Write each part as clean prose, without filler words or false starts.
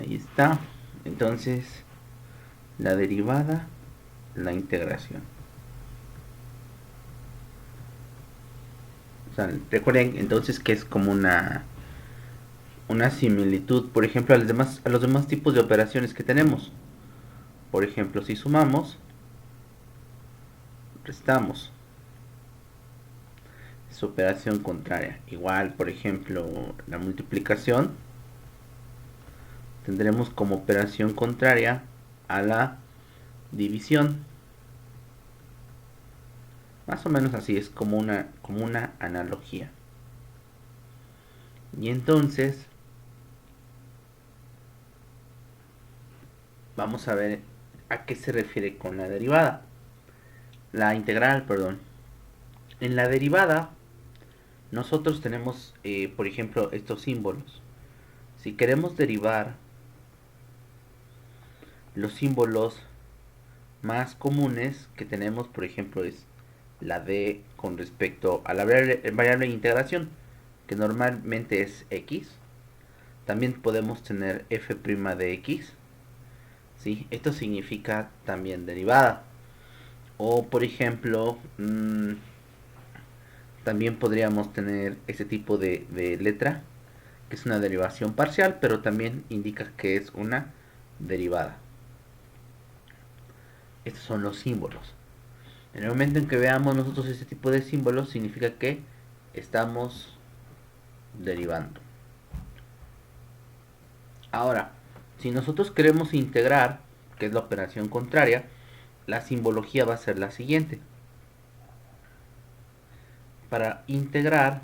Ahí está. Entonces, la derivada, la integración. O sea, recuerden entonces que es como una similitud, por ejemplo, a los demás tipos de operaciones que tenemos. Por ejemplo, si sumamos, restamos. Es operación contraria. Igual, por ejemplo, la multiplicación tendremos como operación contraria a la división. Más o menos así, es como una analogía. Y entonces, vamos a ver a qué se refiere con la derivada. La integral, perdón. En la derivada, nosotros tenemos, por ejemplo, estos símbolos. Si queremos derivar los símbolos más comunes que tenemos, por ejemplo, es la d con respecto a la variable de integración, que normalmente es x. También podemos tener f' de x, ¿sí? Esto significa también derivada. O por ejemplo, también podríamos tener ese tipo de letra, que es una derivación parcial, pero también indica que es una derivada. Estos son los símbolos. En el momento en que veamos nosotros este tipo de símbolos, significa que estamos derivando. Ahora, si nosotros queremos integrar, que es la operación contraria, la simbología va a ser la siguiente. Para integrar,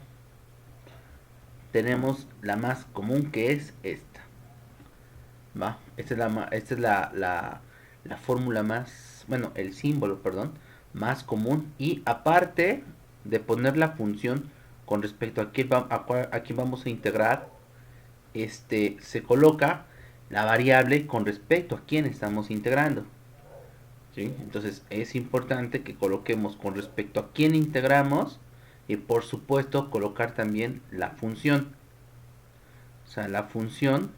tenemos la más común, que es esta. ¿Va? Esta es la fórmula más, bueno, el símbolo, perdón, más común. Y aparte de poner la función con respecto a quién vamos a integrar, se coloca la variable con respecto a quién estamos integrando. ¿Sí? Entonces es importante que coloquemos con respecto a quién integramos y por supuesto colocar también la función. O sea, la función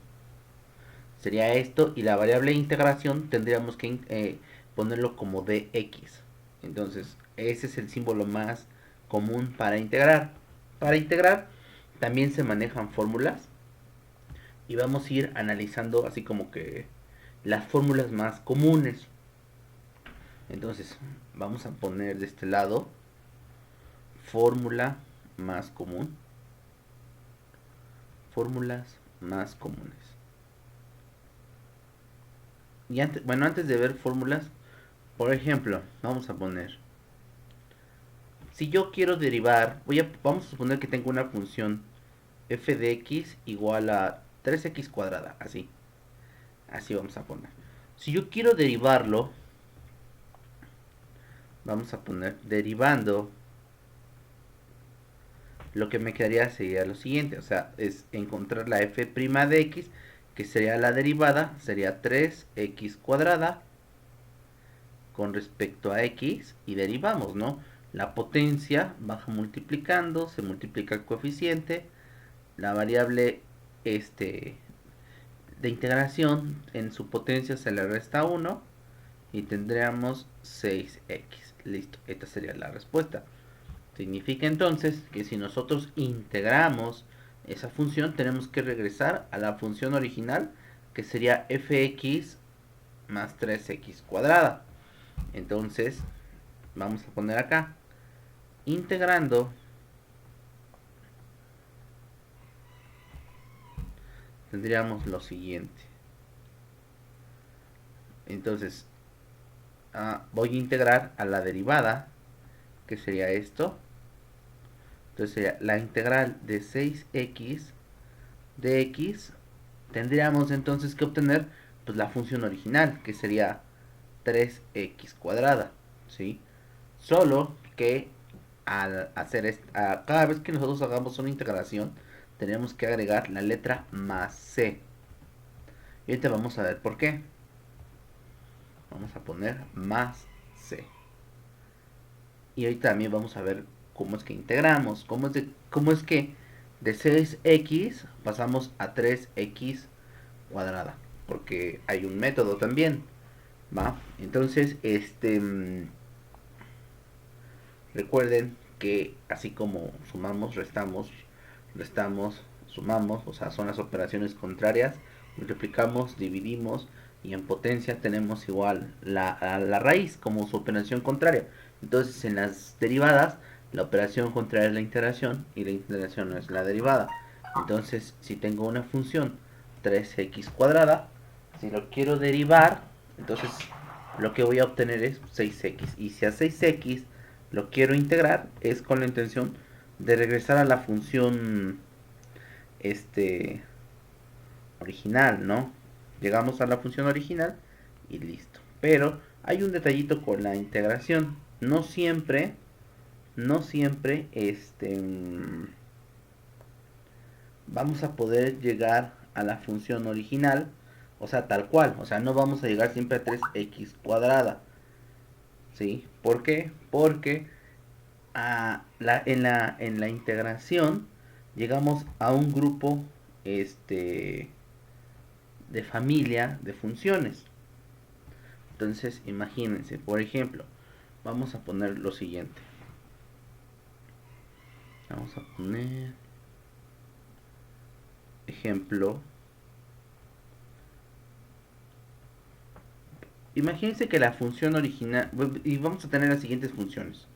sería esto y la variable de integración tendríamos que ponerlo como dx. Entonces ese es el símbolo más común para integrar. Para integrar también se manejan fórmulas y vamos a ir analizando así como que las fórmulas más comunes. Entonces vamos a poner de este lado fórmula más común, fórmulas más comunes. Y antes de ver fórmulas, por ejemplo, vamos a poner, si yo quiero derivar, vamos a suponer que tengo una función f de x igual a 3x cuadrada, así vamos a poner. Si yo quiero derivarlo, vamos a poner derivando, lo que me quedaría sería lo siguiente, o sea, es encontrar la f' de x, que sería la derivada, sería 3x cuadrada con respecto a x, y derivamos, ¿no? La potencia baja multiplicando, se multiplica el coeficiente, la variable de integración en su potencia se le resta 1 y tendríamos 6x. Listo, esta sería la respuesta. Significa entonces que si nosotros integramos esa función, tenemos que regresar a la función original, que sería fx más 3x cuadrada. Entonces, vamos a poner acá, integrando, tendríamos lo siguiente. Entonces, voy a integrar a la derivada, que sería esto. Entonces sería la integral de 6x de x. Tendríamos entonces que obtener pues la función original, que sería 3x cuadrada, ¿sí? Solo que al hacer cada vez que nosotros hagamos una integración, tenemos que agregar la letra más c. Y ahorita vamos a ver por qué. Vamos a poner más c. Y ahorita también vamos a ver cómo es que integramos, cómo es que de 6x pasamos a 3x cuadrada. porque hay un método también, ¿va? Entonces, recuerden que así como sumamos, restamos, sumamos, o sea, son las operaciones contrarias, multiplicamos, dividimos y en potencia tenemos igual la raíz como su operación contraria. Entonces, en las derivadas, la operación contraria es la integración y la integración es la derivada. Entonces, si tengo una función 3x cuadrada, si lo quiero derivar, entonces lo que voy a obtener es 6x. Y si a 6x lo quiero integrar, es con la intención de regresar a la función este original, ¿no? Llegamos a la función original y listo. Pero hay un detallito con la integración. No siempre, vamos a poder llegar a la función original, o sea, tal cual. O sea, no vamos a llegar siempre a 3x cuadrada. ¿Sí? ¿Por qué? Porque en la integración llegamos a un grupo este, de familia de funciones. Entonces, imagínense, por ejemplo, vamos a poner lo siguiente. Vamos a poner ejemplo. Imagínense que la función original, y vamos a tener las siguientes funciones.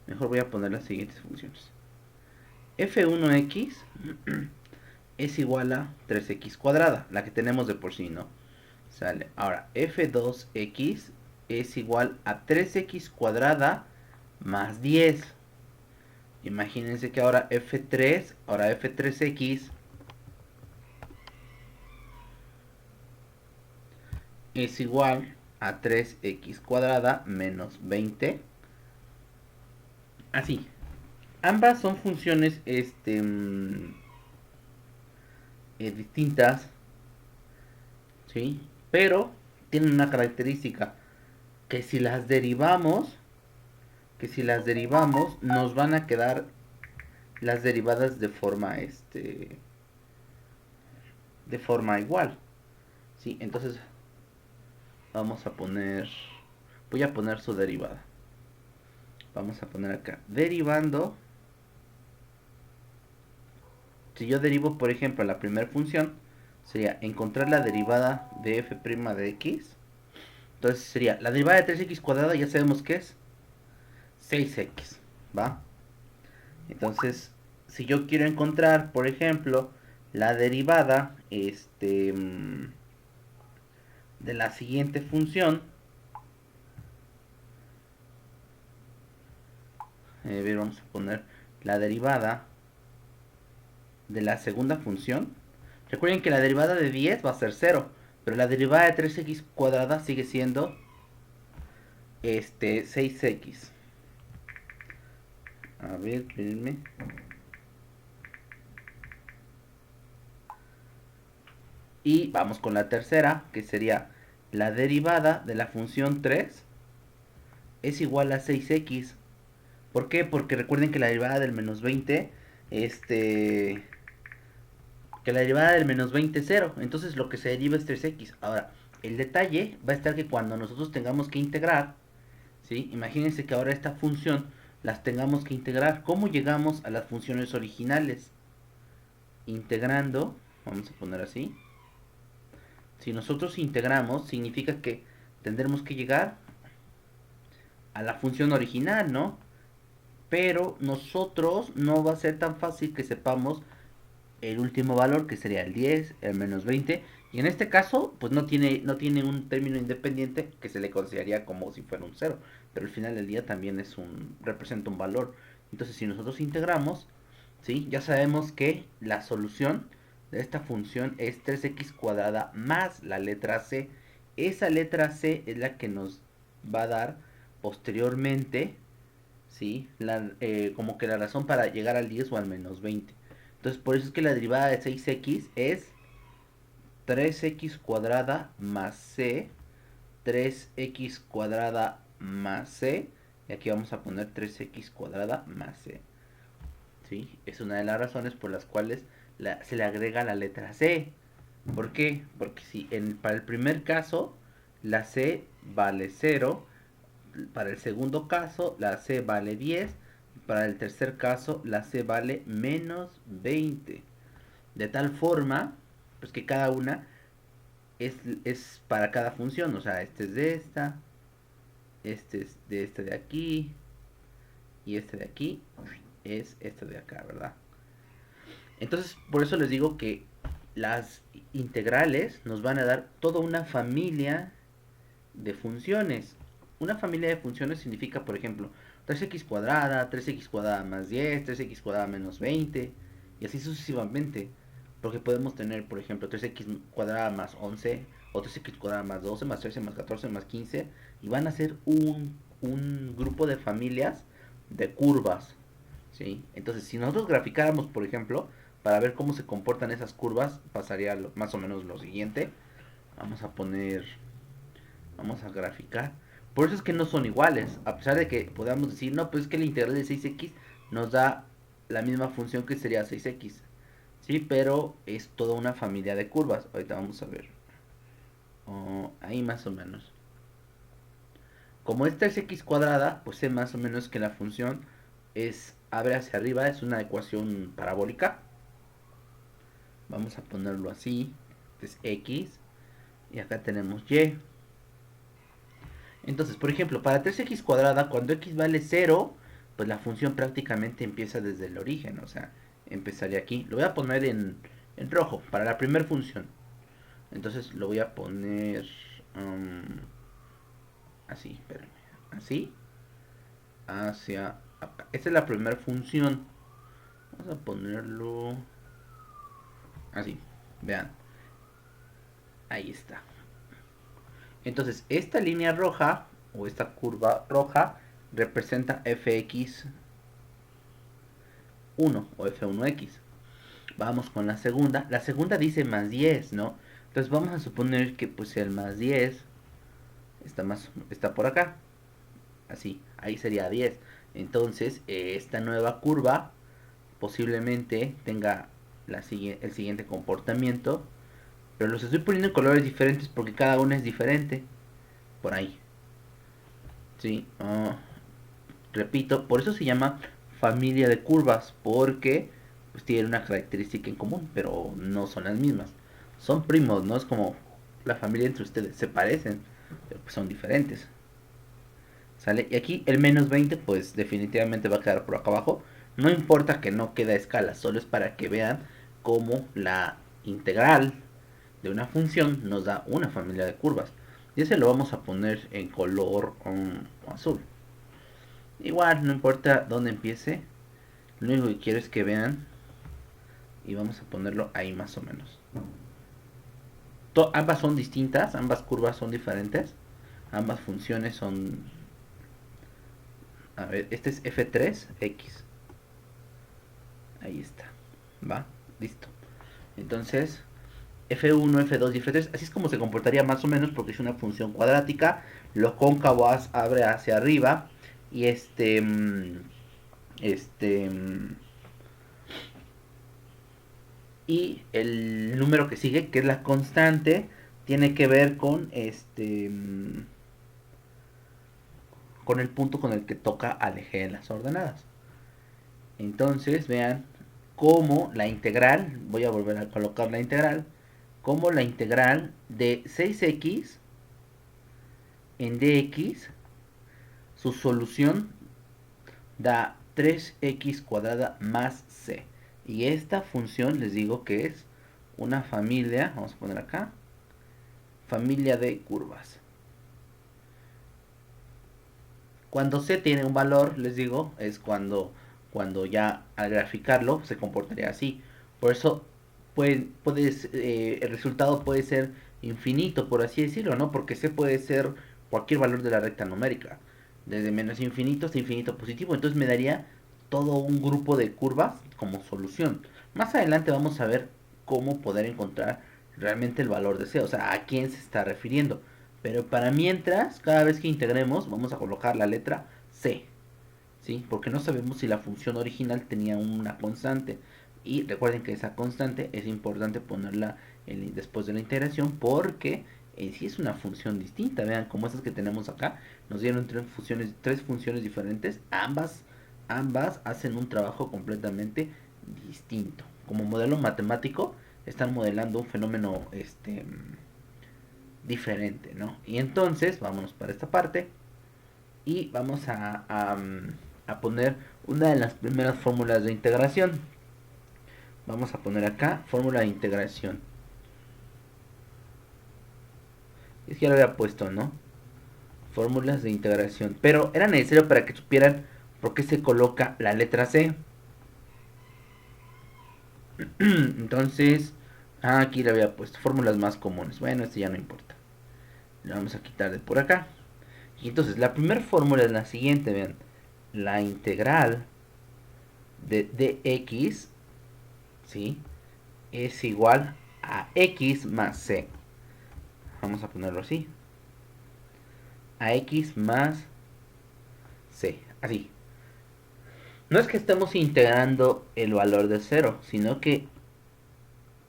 Mejor voy a poner las siguientes funciones. f1x es igual a 3x cuadrada, la que tenemos de por sí, ¿no? Sale. Ahora, f2x es igual a 3x cuadrada más 10. Imagínense que ahora f3x es igual a 3x cuadrada menos 20. Así. Ambas son funciones distintas, ¿sí? Pero tienen una característica, que si las derivamos, nos van a quedar las derivadas de forma igual, ¿sí? Entonces voy a poner su derivada. Vamos a poner acá, derivando. Si yo derivo, por ejemplo, la primera función, sería encontrar la derivada de f' de x. Entonces sería, la derivada de 3x cuadrada ya sabemos que es 6x, ¿va? Entonces, si yo quiero encontrar, por ejemplo, la derivada de la siguiente función, vamos a poner la derivada de la segunda función. Recuerden que la derivada de 10 va a ser 0, pero la derivada de 3x cuadrada sigue siendo 6x. A ver, espérenme. Y vamos con la tercera, que sería la derivada de la función 3 es igual a 6x. ¿Por qué? Porque recuerden que la derivada del menos 20, que la derivada del menos 20 es 0. Entonces lo que se deriva es 3x. Ahora, el detalle va a estar que cuando nosotros tengamos que integrar, ¿sí? Imagínense que ahora esta función las tengamos que integrar. ¿Cómo llegamos a las funciones originales? Integrando, vamos a poner así. Si nosotros integramos, significa que tendremos que llegar a la función original, ¿no? Pero nosotros no va a ser tan fácil que sepamos el último valor, que sería el 10, el menos 20. Y en este caso, pues no tiene un término independiente que se le consideraría como si fuera un cero. Pero al final del día también representa un valor. Entonces, si nosotros integramos, ¿sí? Ya sabemos que la solución de esta función es 3x cuadrada más la letra c. Esa letra c es la que nos va a dar posteriormente, ¿sí? Como que la razón para llegar al 10 o al menos 20. Entonces, por eso es que la derivada de 6x es 3x cuadrada más c, 3x cuadrada más c, y aquí vamos a poner 3x cuadrada más c. ¿Sí? Es una de las razones por las cuales se le agrega la letra c. ¿Por qué? Porque si para el primer caso la C vale 0, para el segundo caso la C vale 10, y para el tercer caso la C vale menos 20. De tal forma, pues que cada una es para cada función. O sea, este es de esta, este es de este de aquí, y este de aquí es este de acá, ¿verdad? Entonces, por eso les digo que las integrales nos van a dar toda una familia de funciones. Una familia de funciones significa, por ejemplo, 3x cuadrada, 3x cuadrada más 10, 3x cuadrada menos 20, y así sucesivamente. Porque podemos tener, por ejemplo, 3x cuadrada más 11, o 3x cuadrada más 12, más 13, más 14, más 15, y van a ser un grupo de familias de curvas. ¿Sí? Entonces, si nosotros graficáramos, por ejemplo, para ver cómo se comportan esas curvas, pasaría más o menos lo siguiente. Vamos a poner, vamos a graficar. Por eso es que no son iguales, a pesar de que podamos decir, no, pues es que la integral de 6x nos da la misma función que sería 6x. Sí, pero es toda una familia de curvas. Ahorita vamos a ver. Ahí más o menos. Como esta es x cuadrada, pues sé más o menos que la función abre hacia arriba, es una ecuación parabólica. Vamos a ponerlo así. Este es x. Y acá tenemos y. Entonces, por ejemplo, para 3x cuadrada, cuando x vale 0, pues la función prácticamente empieza desde el origen. O sea, empezaría aquí. Lo voy a poner en rojo para la primera función. Entonces lo voy a poner así, espérenme. Así, hacia acá. Esta es la primera función. Vamos a ponerlo así. Vean, ahí está. Entonces, esta línea roja o esta curva roja representa fx1 o f1x. Vamos con la segunda. La segunda dice más 10, ¿no? Entonces vamos a suponer que pues el más 10 está por acá. Así, ahí sería 10. Entonces, esta nueva curva posiblemente tenga el siguiente comportamiento. Pero los estoy poniendo en colores diferentes porque cada uno es diferente. Por ahí. Sí. Repito, por eso se llama familia de curvas. Porque pues tienen una característica en común. Pero no son las mismas. Son primos, ¿no? Es como la familia entre ustedes. Se parecen. Pero pues son diferentes. ¿Sale? Y aquí el menos 20 pues definitivamente va a quedar por acá abajo. No importa que no quede a escala. Solo es para que vean cómo la integral de una función nos da una familia de curvas. Y ese lo vamos a poner en color azul. Igual, no importa dónde empiece. Lo único que quiero es que vean. Y vamos a ponerlo ahí más o menos. Ambas son distintas, ambas curvas son diferentes. Ambas funciones son... A ver, este es f3x. Ahí está. ¿Va? Listo. Entonces, f1, f2 y f3, así es como se comportaría más o menos porque es una función cuadrática. Lo cóncavo abre hacia arriba y este y el número que sigue, que es la constante, tiene que ver con el punto con el que toca al eje de las ordenadas. Entonces, vean cómo la integral, voy a volver a colocar la integral, como la integral de 6x en dx, su solución da 3x cuadrada más c. Y esta función les digo que es una familia, vamos a poner acá, familia de curvas. Cuando c tiene un valor, les digo, es cuando ya al graficarlo se comportaría así. Por eso el resultado puede ser infinito, por así decirlo, ¿no? Porque c puede ser cualquier valor de la recta numérica, desde menos infinito hasta infinito positivo. Entonces me daría todo un grupo de curvas como solución. Más adelante vamos a ver cómo poder encontrar realmente el valor de c, o sea, a quién se está refiriendo. Pero para mientras, cada vez que integremos, vamos a colocar la letra c, ¿sí? Porque no sabemos si la función original tenía una constante. Y recuerden que esa constante es importante ponerla después de la integración, porque en sí es una función distinta. Vean, como estas que tenemos acá, nos dieron tres funciones diferentes, ambas hacen un trabajo completamente distinto. Como modelo matemático, están modelando un fenómeno diferente, ¿no? Y entonces, vámonos para esta parte y vamos a poner una de las primeras fórmulas de integración. Vamos a poner acá fórmula de integración. Es que ya lo había puesto, ¿no? Fórmulas de integración. Pero era necesario para que supieran por qué se coloca la letra C. Entonces, aquí le había puesto fórmulas más comunes. Bueno, este ya no importa. Le vamos a quitar de por acá. Y entonces, la primera fórmula es la siguiente, vean. La integral de dx, ¿sí? Es igual a x más c. Vamos a ponerlo así. A x más c. Así. No es que estemos integrando el valor de 0, sino que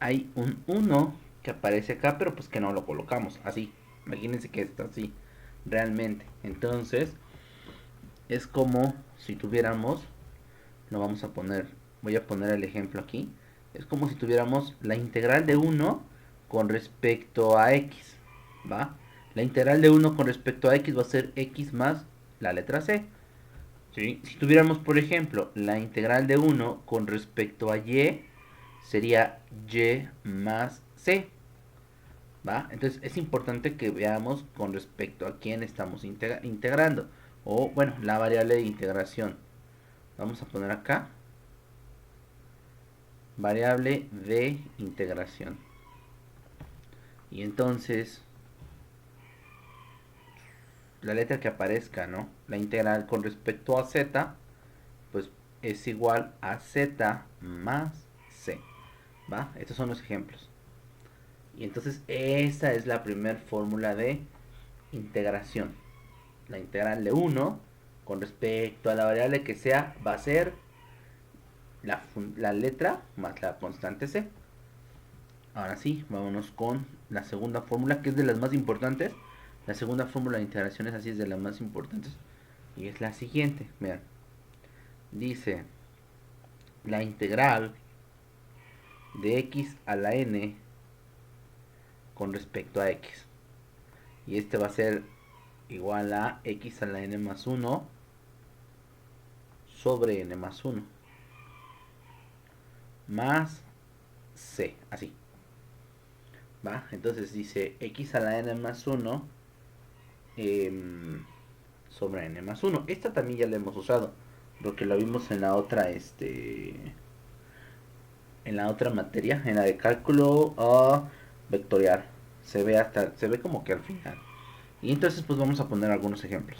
hay un 1 que aparece acá, pero pues que no lo colocamos así. Imagínense que está así, realmente. Entonces, es como si tuviéramos, lo vamos a poner, voy a poner el ejemplo aquí. Es como si tuviéramos la integral de 1 con respecto a x, ¿va? La integral de 1 con respecto a x va a ser x más la letra c. ¿Sí? Si tuviéramos, por ejemplo, la integral de 1 con respecto a y, sería y más c. ¿Va? Entonces es importante que veamos con respecto a quién estamos integrando. O, bueno, la variable de integración. Vamos a poner acá variable de integración. Y entonces, la letra que aparezca, ¿no? La integral con respecto a z, pues es igual a z más c. ¿Va? Estos son los ejemplos. Y entonces esta es la primera fórmula de integración. La integral de 1 con respecto a la variable que sea va a ser la letra más la constante c. Ahora sí, vámonos con la segunda fórmula, que es de las más importantes. La segunda fórmula de integración es así, es de las más importantes. Y es la siguiente, vean. Dice la integral de x a la n con respecto a x. Y este va a ser igual a x a la n más 1 sobre n más 1 más c, así. ¿Va? Entonces dice x a la n más 1 sobre n más 1. Esta también ya la hemos usado, porque lo vimos en la otra, en la otra materia, en la de cálculo vectorial. Se ve como que al final. Y entonces pues vamos a poner algunos ejemplos.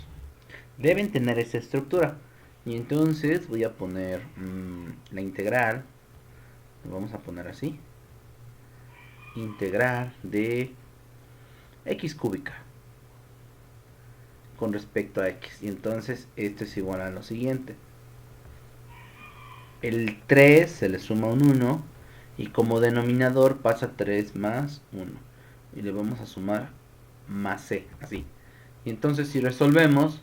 Deben tener esta estructura. Y entonces voy a poner la integral. Lo vamos a poner así. Integral de x cúbica con respecto a x. Y entonces esto es igual a lo siguiente. El 3 se le suma un 1 y como denominador pasa 3 más 1. Y le vamos a sumar más c, así. Y entonces si resolvemos,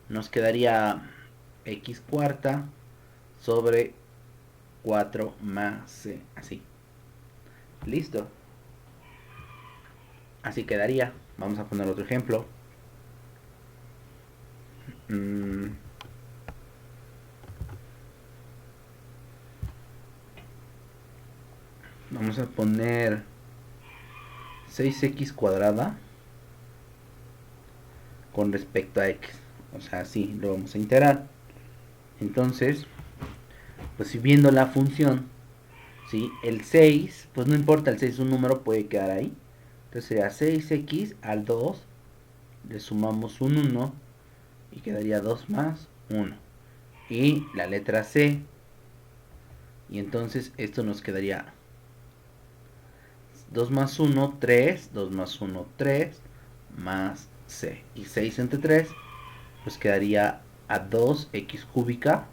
nos quedaría x cuarta sobre 4 más c, así. Listo. Así quedaría. Vamos a poner otro ejemplo. Vamos a poner 6x cuadrada con respecto a x. O sea, así lo vamos a integrar. Entonces, pues si viendo la función, ¿sí? El 6, pues no importa, el 6 es un número, puede quedar ahí. Entonces sería 6x al 2, le sumamos un 1 y quedaría 2 más 1. Y la letra c, y entonces esto nos quedaría 2 más 1, 3, 2 más 1, 3, más c. Y 6 entre 3, pues quedaría a 2x cúbica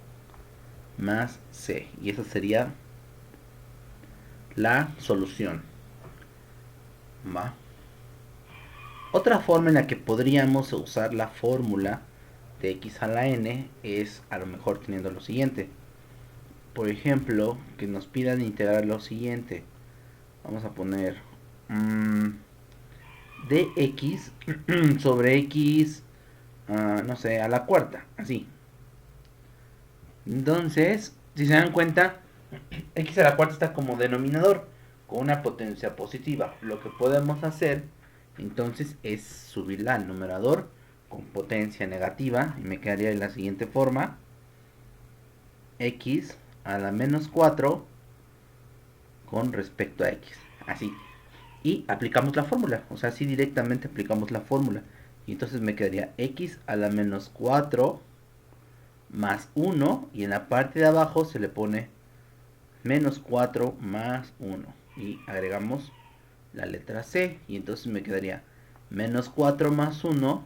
más c. Y esa sería la solución. ¿Va? Otra forma en la que podríamos usar la fórmula de x a la n es a lo mejor teniendo lo siguiente. Por ejemplo, que nos pidan integrar lo siguiente. Vamos a poner dx sobre x, no sé, a la cuarta, así. Entonces, si se dan cuenta, x a la cuarta está como denominador, con una potencia positiva. Lo que podemos hacer entonces es subirla al numerador con potencia negativa y me quedaría de la siguiente forma: x a la menos 4 con respecto a x, así. Y aplicamos la fórmula, o sea, así directamente aplicamos la fórmula. Y entonces me quedaría x a la menos 4 más 1, y en la parte de abajo se le pone menos 4 más 1. Y agregamos la letra c, y entonces me quedaría menos 4 más 1,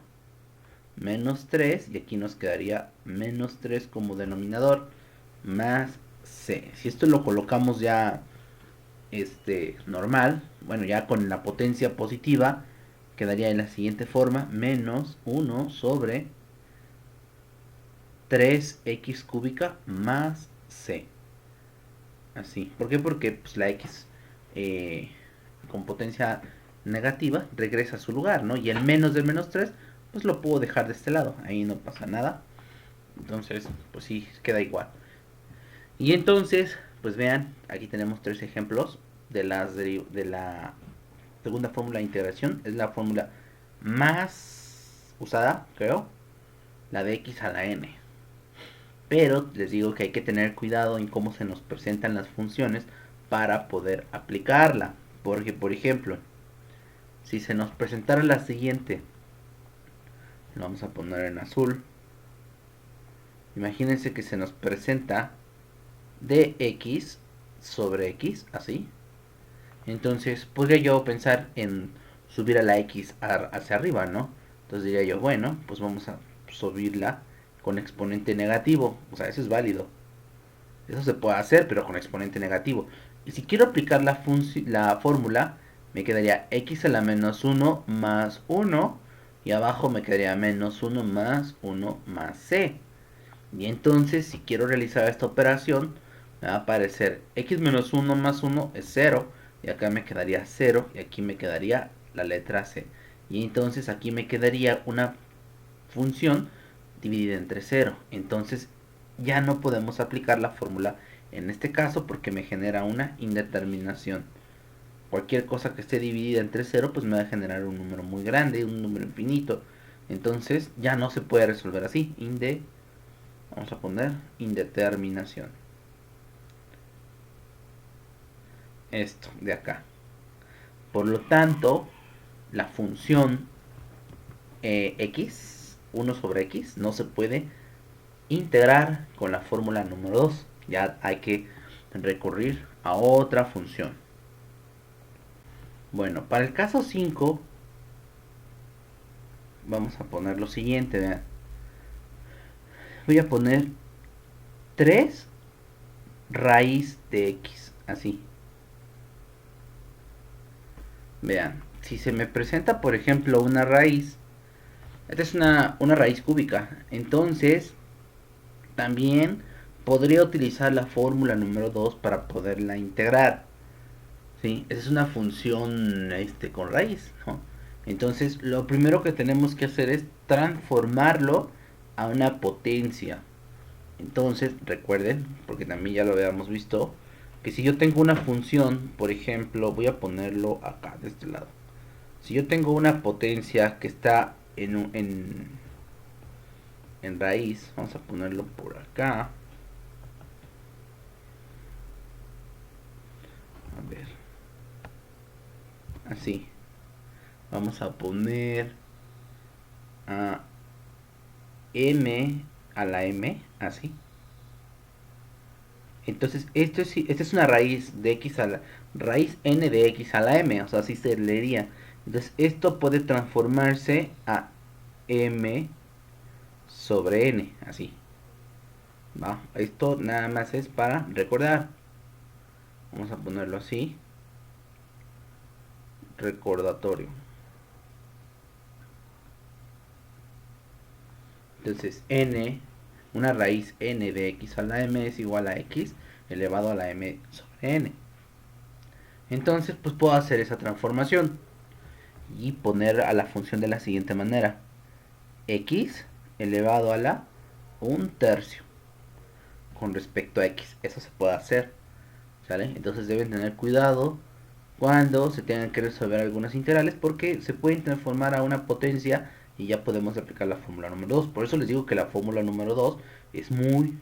menos 3, y aquí nos quedaría menos 3 como denominador, más c. Si esto lo colocamos ya normal, bueno, ya con la potencia positiva, quedaría de la siguiente forma: menos 1 sobre 3x cúbica más c. Así. ¿Por qué? Porque pues, la x con potencia negativa regresa a su lugar, ¿no? Y el menos del menos 3, pues lo puedo dejar de este lado. Ahí no pasa nada. Entonces, pues sí, queda igual. Y entonces, pues vean, aquí tenemos tres ejemplos de la segunda fórmula de integración. Es la fórmula más usada, creo, la de x a la n. Pero les digo que hay que tener cuidado en cómo se nos presentan las funciones para poder aplicarla. Porque, por ejemplo, si se nos presentara la siguiente, lo vamos a poner en azul. Imagínense que se nos presenta dx sobre x, así. Entonces, podría yo pensar en subir a la x hacia arriba, ¿no? Entonces diría yo, bueno, pues vamos a subirla con exponente negativo. O sea, eso es válido. Eso se puede hacer, pero con exponente negativo. Y si quiero aplicar la fórmula, me quedaría x a la menos 1 más 1. Y abajo me quedaría menos 1 más 1 más c. Y entonces, si quiero realizar esta operación, me va a aparecer x menos 1 más 1 es 0. Y acá me quedaría 0. Y aquí me quedaría la letra c. Y entonces aquí me quedaría una función dividida entre 0. Entonces ya no podemos aplicar la fórmula en este caso porque me genera una indeterminación. Cualquier cosa que esté dividida entre 0 pues me va a generar un número muy grande, un número infinito. Entonces ya no se puede resolver así. Vamos a poner indeterminación. Esto de acá. Por lo tanto, la función x, 1 sobre x, no se puede integrar con la fórmula número 2. Ya hay que recurrir a otra función. Bueno, para el caso 5 vamos a poner lo siguiente, vean. Voy a poner 3 raíz de x, así. Vean, si se me presenta por ejemplo una raíz, esta es una raíz cúbica, entonces también podría utilizar la fórmula número 2 para poderla integrar. ¿Sí? Esa es una función con raíz, ¿no? Entonces lo primero que tenemos que hacer es transformarlo a una potencia. Entonces recuerden, porque también ya lo habíamos visto, que si yo tengo una función, por ejemplo, voy a ponerlo acá de este lado. Si yo tengo una potencia que está en raíz, vamos a ponerlo por acá. A ver, así. Vamos a poner a m a la m, así. Entonces, esta es una raíz de x a la raíz n de x a la m, o sea, así se leería. Entonces, esto puede transformarse a m sobre n, así. ¿Va? Esto nada más es para recordar. Vamos a ponerlo así. recordatorio. Entonces n, una raíz n de x a la m es igual a x elevado a la m sobre n. Entonces pues puedo hacer esa transformación y poner a la función de la siguiente manera: x elevado a la 1/3 con respecto a x. Eso se puede hacer, ¿sale? Entonces deben tener cuidado cuando se tengan que resolver algunas integrales, porque se pueden transformar a una potencia y ya podemos aplicar la fórmula número 2. Por eso les digo que la fórmula número 2 es muy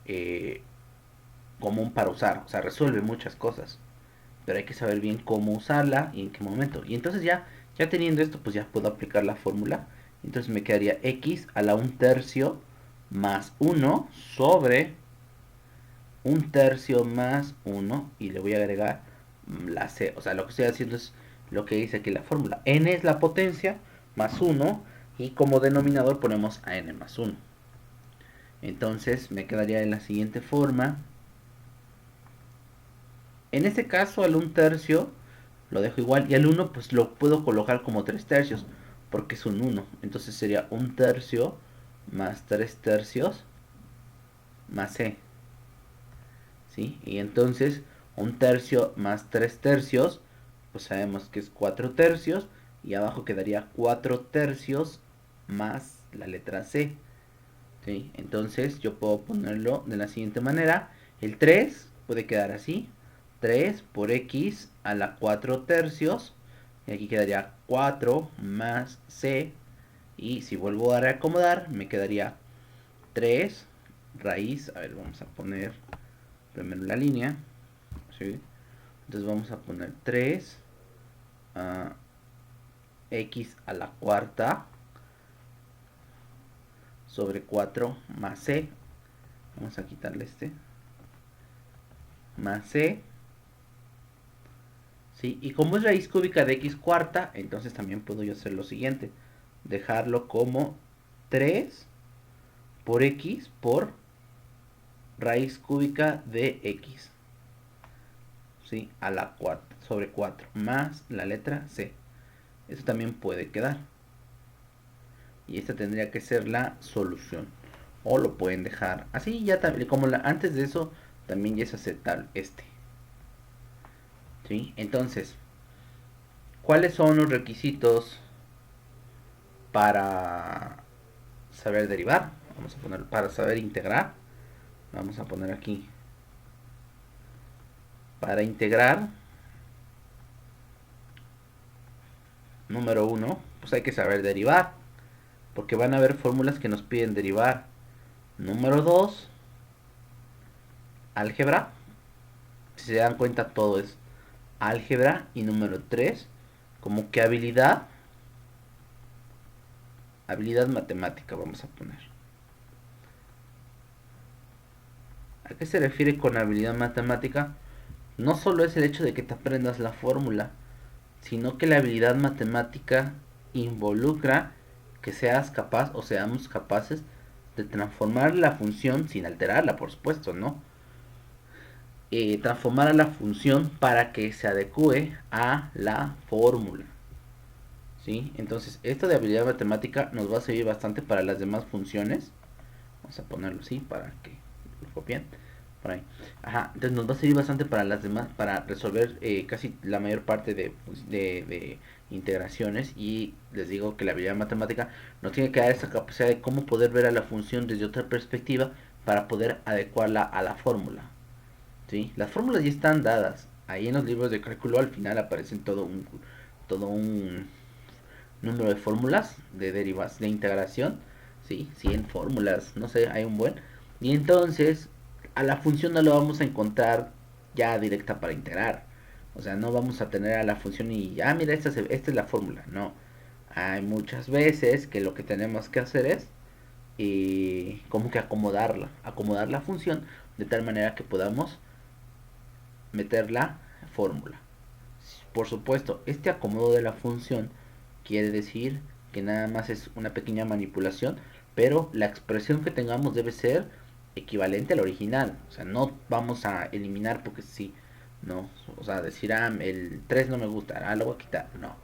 eh, común para usar. O sea, resuelve muchas cosas, pero hay que saber bien cómo usarla y en qué momento. Y entonces ya teniendo esto, pues ya puedo aplicar la fórmula. Entonces me quedaría x a la 1/3 más 1 sobre 1/3 más 1, y le voy a agregar la c. O sea, lo que estoy haciendo es lo que dice aquí la fórmula. N es la potencia más 1 y como denominador ponemos a n más 1. Entonces me quedaría de la siguiente forma. En este caso al 1/3 lo dejo igual, y al 1 pues lo puedo colocar como 3/3 porque es un 1. Entonces sería 1/3 más 3/3 más c. ¿Sí? Y entonces 1/3 más 3/3 pues sabemos que es 4/3, y abajo quedaría 4/3 más la letra c. ¿Sí? Entonces yo puedo ponerlo de la siguiente manera: el 3 puede quedar así: 3 por x a la 4/3, y aquí quedaría 4 más c, y si vuelvo a reacomodar me quedaría 3 raíz, a ver, vamos a poner primero la línea, ¿sí? Entonces vamos a poner 3 x a la cuarta sobre 4 más c. Vamos a quitarle este más c, ¿sí? Y como es raíz cúbica de x cuarta, entonces también puedo yo hacer lo siguiente: dejarlo como 3 por x por raíz cúbica de x, ¿sí? A la cuarta sobre 4 más la letra c. Eso también puede quedar, y esta tendría que ser la solución. O lo pueden dejar así, ya también como antes de eso también ya es aceptable este, ¿sí? Entonces, ¿cuáles son los requisitos para saber derivar? Vamos a poner para saber integrar. Vamos a poner aquí: para integrar, número 1, pues hay que saber derivar, porque van a haber fórmulas que nos piden derivar. Número 2, álgebra. Si se dan cuenta, todo es álgebra. Y número 3, como que habilidad matemática, vamos a poner. ¿A qué se refiere con habilidad matemática? No solo es el hecho de que te aprendas la fórmula, sino que la habilidad matemática involucra que seas capaz o seamos capaces de transformar la función sin alterarla, por supuesto, ¿no? Transformar a la función para que se adecue a la fórmula, ¿sí? Entonces, esto de habilidad matemática nos va a servir bastante para las demás funciones. Vamos a ponerlo así para que lo copien por ahí. Ajá, entonces nos va a servir bastante para las demás, para resolver casi la mayor parte de integraciones. Y les digo que la habilidad matemática nos tiene que dar esa capacidad de cómo poder ver a la función desde otra perspectiva para poder adecuarla a la fórmula, ¿sí? Las fórmulas ya están dadas. Ahí en los libros de cálculo al final aparecen todo un número de fórmulas de derivas de integración, ¿sí? 100 fórmulas, no sé, hay un buen. Y entonces a la función no lo vamos a encontrar ya directa para integrar. O sea, no vamos a tener a la función y ya, mira, esta es la fórmula. No. Hay muchas veces que lo que tenemos que hacer es como que acomodar la función de tal manera que podamos meter la fórmula. Por supuesto, este acomodo de la función quiere decir que nada más es una pequeña manipulación, pero la expresión que tengamos debe ser equivalente al original. O sea, no vamos a eliminar porque sí, No, o sea, decir, el 3 no me gusta, lo voy a quitar, no.